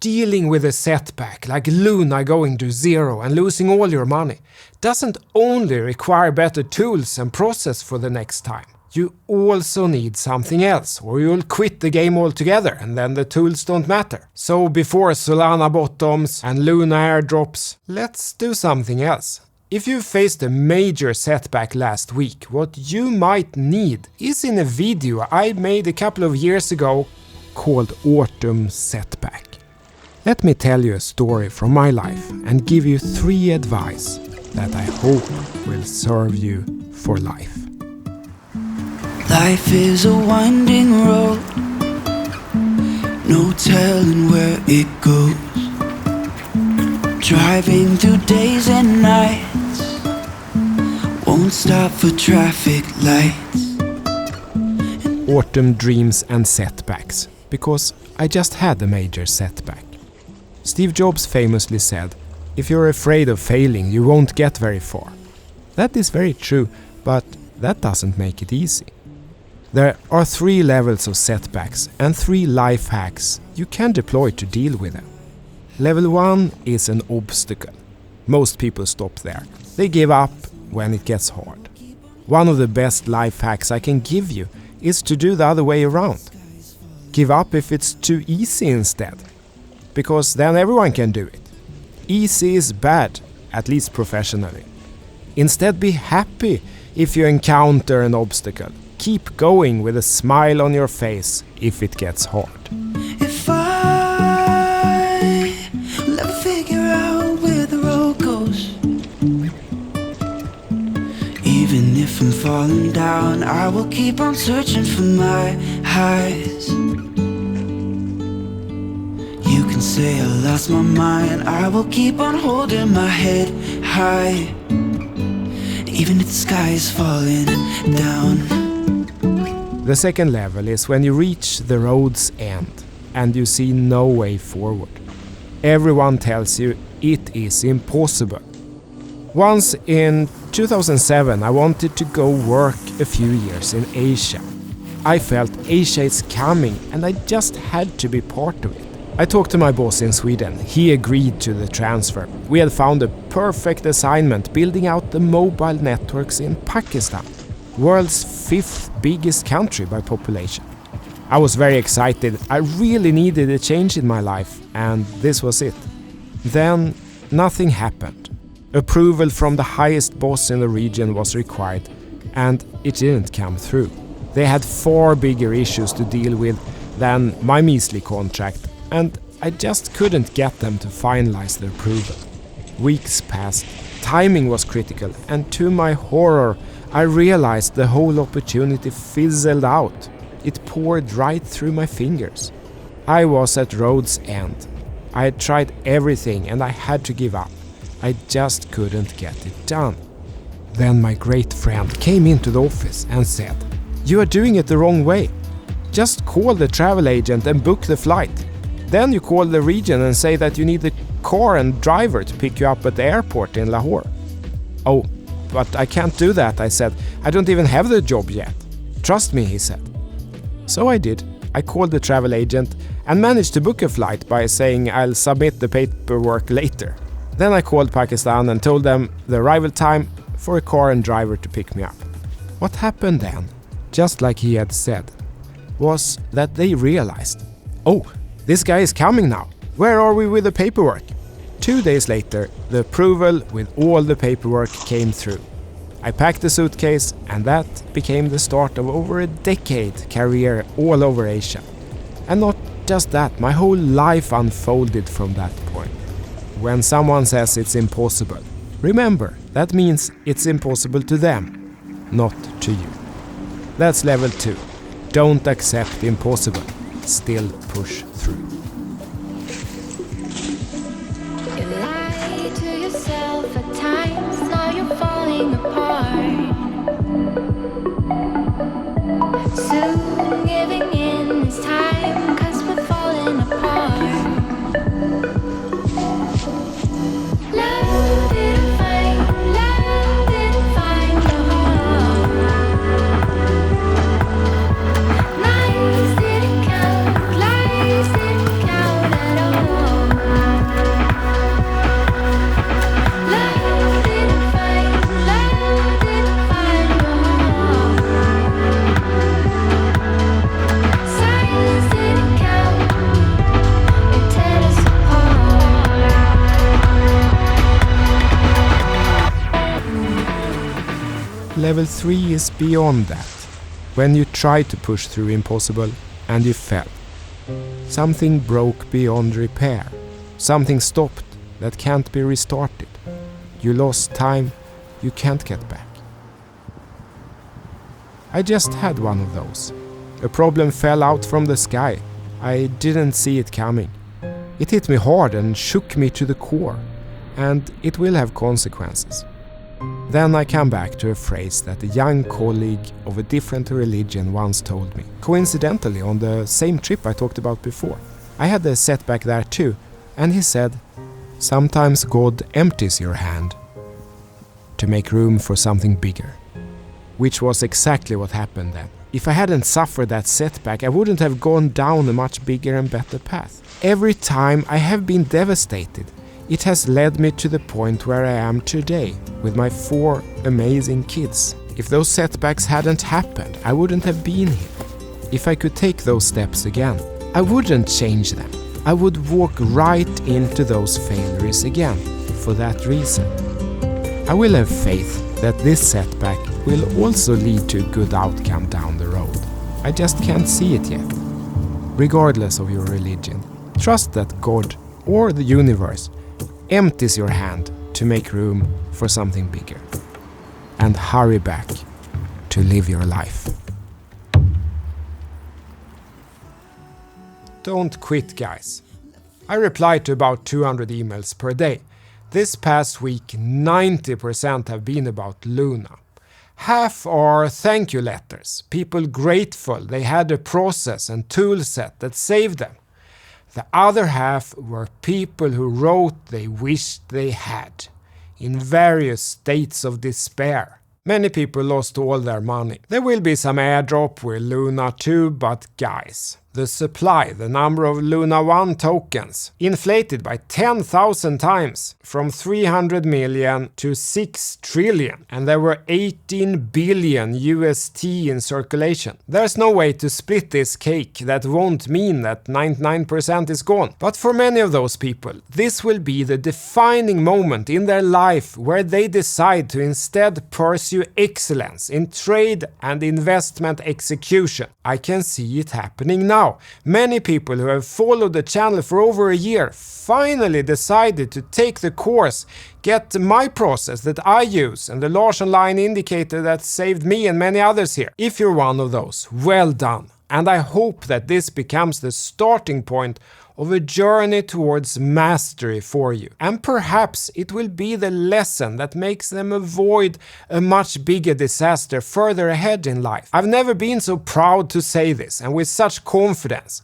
Dealing with a setback like Luna going to zero and losing all your money doesn't only require better tools and process for the next time. You also need something else, or you'll quit the game altogether and then the tools don't matter. So before Solana bottoms and Luna airdrops, let's do something else. If you faced a major setback last week, what you might need is in a video I made a couple of years ago called Autumn Setback. Let me tell you a story from my life and give you 3 advice that I hope will serve you for life. Life is a winding road, no telling where it goes. Driving through days and nights, won't stop for traffic lights. Autumn dreams and setbacks, because I just had a major setback. Steve Jobs famously said, "If you're afraid of failing, you won't get very far." That is very true, but that doesn't make it easy. There are 3 levels of setbacks and 3 life hacks you can deploy to deal with them. Level 1 is an obstacle. Most people stop there. They give up when it gets hard. One of the best life hacks I can give you is to do the other way around. Give up if it's too easy instead, because then everyone can do it. Easy is bad, at least professionally. Instead, be happy if you encounter an obstacle. Keep going with a smile on your face if it gets hard. If I figure out where the road goes, even if I'm falling down, I will keep on searching for my highs. You can say I lost my mind, I will keep on holding my head high, even if the sky is falling down. The second level is when you reach the road's end and you see no way forward. Everyone tells you it is impossible. Once in 2007 I wanted to go work a few years in Asia. I felt Asia is coming and I just had to be part of it. I talked to my boss in Sweden. He agreed to the transfer. We had found a perfect assignment building out the mobile networks in Pakistan, world's 5th biggest country by population. I was very excited. I really needed a change in my life, and this was it. Then nothing happened. Approval from the highest boss in the region was required, and it didn't come through. They had far bigger issues to deal with than my measly contract, and I just couldn't get them to finalize the approval. Weeks passed. Timing was critical, and to my horror, I realized the whole opportunity fizzled out. It poured right through my fingers. I was at road's end. I had tried everything and I had to give up. I just couldn't get it done. Then my great friend came into the office and said, "You are doing it the wrong way. Just call the travel agent and book the flight. Then you call the region and say that you need a car and driver to pick you up at the airport in Lahore." "Oh, but I can't do that," I said. "I don't even have the job yet." "Trust me," he said. So I did. I called the travel agent and managed to book a flight by saying I'll submit the paperwork later. Then I called Pakistan and told them the arrival time for a car and driver to pick me up. What happened then, just like he had said, was that they realized, "Oh, this guy is coming now. Where are we with the paperwork?" 2 days later, the approval with all the paperwork came through. I packed the suitcase, and that became the start of over a decade career all over Asia. And not just that, my whole life unfolded from that point. When someone says it's impossible, remember, that means it's impossible to them, not to you. That's level 2. Don't accept impossible. Still push through. You lie to yourself at times, now you're falling apart. Soon giving in is time, 'cause we're falling apart. Love didn't find your heart. Nights didn't count, lies didn't Level 3 is beyond that. When you tried to push through impossible and you fell. Something broke beyond repair. Something stopped that can't be restarted. You lost time you can't get back. I just had one of those. A problem fell out from the sky. I didn't see it coming. It hit me hard and shook me to the core, and it will have consequences. Then I come back to a phrase that a young colleague of a different religion once told me, coincidentally on the same trip I talked about before. I had a setback there too, and he said, "Sometimes God empties your hand to make room for something bigger." Which was exactly what happened then. If I hadn't suffered that setback, I wouldn't have gone down a much bigger and better path. Every time I have been devastated, it has led me to the point where I am today, with my 4 amazing kids. If those setbacks hadn't happened, I wouldn't have been here. If I could take those steps again, I wouldn't change them. I would walk right into those failures again, for that reason. I will have faith that this setback will also lead to a good outcome down the road. I just can't see it yet. Regardless of your religion, trust that God or the universe empties your hand to make room for something bigger. And hurry back to live your life. Don't quit, guys. I reply to about 200 emails per day. This past week, 90% have been about Luna. Half are thank you letters, people grateful they had a process and tool set that saved them. The other half were people who wrote they wished they had, in various states of despair. Many people lost all their money. There will be some airdrop with Luna too, but guys, the supply, the number of Luna 1 tokens, inflated by 10,000 times, from 300 million to 6 trillion, and there were 18 billion UST in circulation. There's no way to split this cake that won't mean that 99% is gone. But for many of those people, this will be the defining moment in their life where they decide to instead pursue excellence in trade and investment execution. I can see it happening now. Many people who have followed the channel for over a year finally decided to take the course, get my process that I use and the Larson line indicator that saved me and many others here. If you're one of those, well done. And I hope that this becomes the starting point of a journey towards mastery for you. And perhaps it will be the lesson that makes them avoid a much bigger disaster further ahead in life. I've never been so proud to say this, and with such confidence.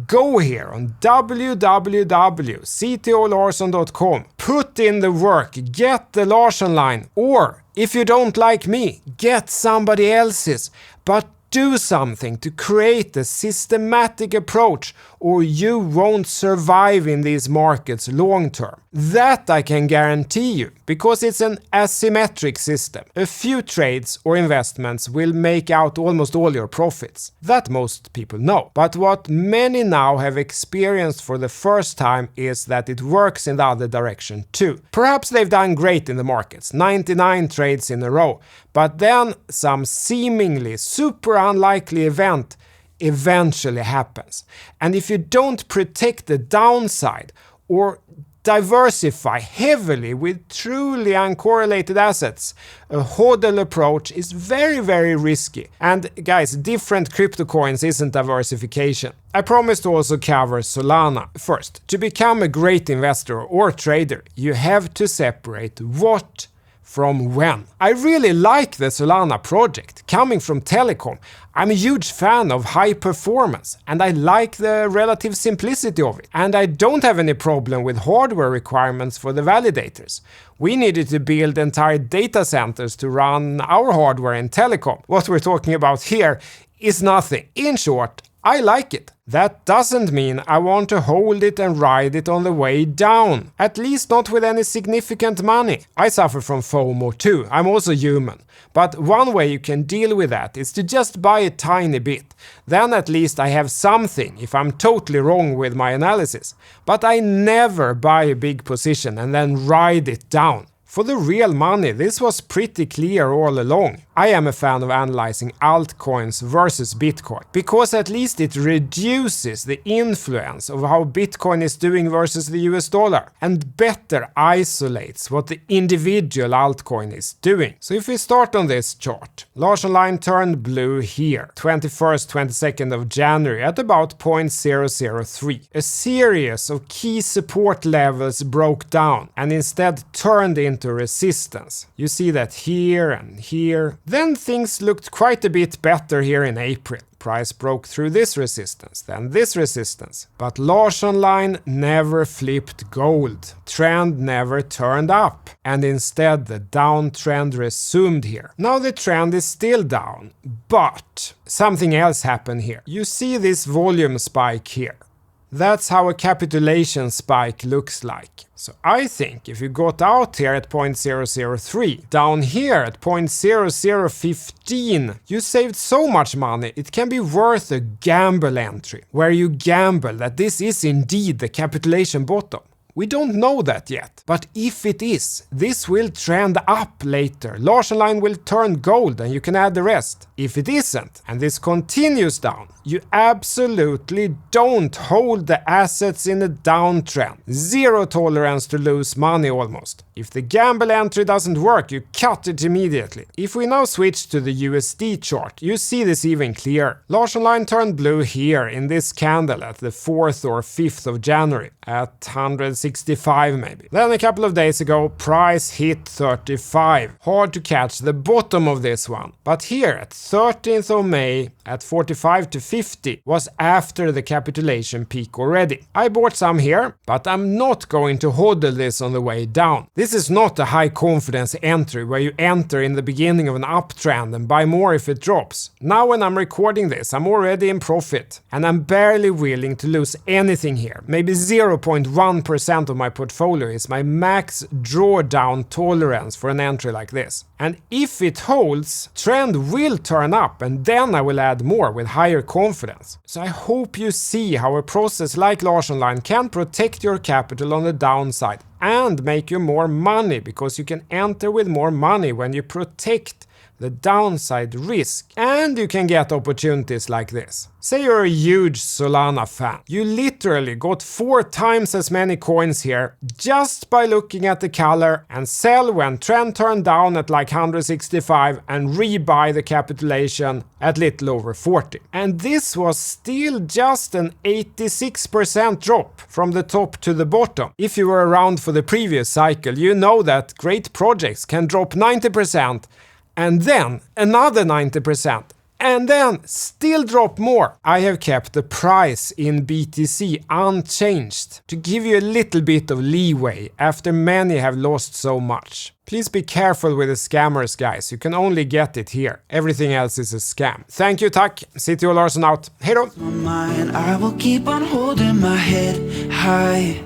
Go here on www.ctolarson.com, put in the work, get the Larson line, or if you don't like me, get somebody else's, but do something to create a systematic approach or you won't survive in these markets long term. That I can guarantee you, because it's an asymmetric system. A few trades or investments will make out almost all your profits. That most people know. But what many now have experienced for the first time is that it works in the other direction too. Perhaps they've done great in the markets, 99 trades in a row, but then some seemingly super unlikely event eventually happens. And if you don't protect the downside or diversify heavily with truly uncorrelated assets, a hodl approach is very, very risky. And guys, different crypto coins isn't diversification. I promise to also cover Solana. First, to become a great investor or trader, you have to separate what from when. I really like the Solana project. Coming from telecom, I'm a huge fan of high performance, and I like the relative simplicity of it. And I don't have any problem with hardware requirements for the validators. We needed to build entire data centers to run our hardware in telecom. What we're talking about here is nothing. In short, I like it. That doesn't mean I want to hold it and ride it on the way down. At least not with any significant money. I suffer from FOMO too. I'm also human. But one way you can deal with that is to just buy a tiny bit. Then at least I have something if I'm totally wrong with my analysis. But I never buy a big position and then ride it down. For the real money, this was pretty clear all along. I am a fan of analyzing altcoins versus Bitcoin, because at least it reduces the influence of how Bitcoin is doing versus the US dollar, and better isolates what the individual altcoin is doing. So if we start on this chart, Larsen line turned blue here, 21st, 22nd of January at about 0.003. A series of key support levels broke down and instead turned into resistance. You see that here and here. Then things looked quite a bit better here in April. Price broke through this resistance, then this resistance. But Larsen line never flipped gold. Trend never turned up. And instead the downtrend resumed here. Now the trend is still down, but something else happened here. You see this volume spike here. That's how a capitulation spike looks like. So I think if you got out here at 0.003, down here at 0.0015, you saved so much money it can be worth a gamble entry, where you gamble that this is indeed the capitulation bottom. We don't know that yet, but if it is, this will trend up later. Larsen line will turn gold and you can add the rest. If it isn't, and this continues down, you absolutely don't hold the assets in a downtrend. Zero tolerance to lose money almost. If the gamble entry doesn't work, you cut it immediately. If we now switch to the USD chart, you see this even clearer. Larsen line turned blue here in this candle at the 4th or 5th of January at 165 maybe. Then a couple of days ago, price hit 35. Hard to catch the bottom of this one. But here at 13th of May at 45 to 50 was after the capitulation peak already. I bought some here, but I'm not going to hodl this on the way down. This is not a high confidence entry where you enter in the beginning of an uptrend and buy more if it drops. Now when I'm recording this, I'm already in profit and I'm barely willing to lose anything here. Maybe 0.1% of my portfolio is my max drawdown tolerance for an entry like this. And if it holds, trend will turn up and then I will add more with higher confidence. So I hope you see how a process like Larsen line can protect your capital on the downside and make you more money, because you can enter with more money when you protect the downside risk, and you can get opportunities like this. Say you're a huge Solana fan. You literally got 4 times as many coins here just by looking at the color and sell when trend turned down at like 165 and rebuy the capitulation at little over 40. And this was still just an 86% drop from the top to the bottom. If you were around for the previous cycle, you know that great projects can drop 90%. And then another 90%, and then still drop more. I have kept the price in BTC unchanged to give you a little bit of leeway after many have lost so much. Please be careful with the scammers, guys. You can only get it here. Everything else is a scam. Thank you, tack. City och Larsen out. Hej då! I will keep on holding my head high,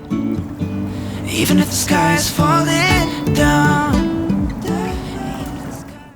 even if the sky is falling down.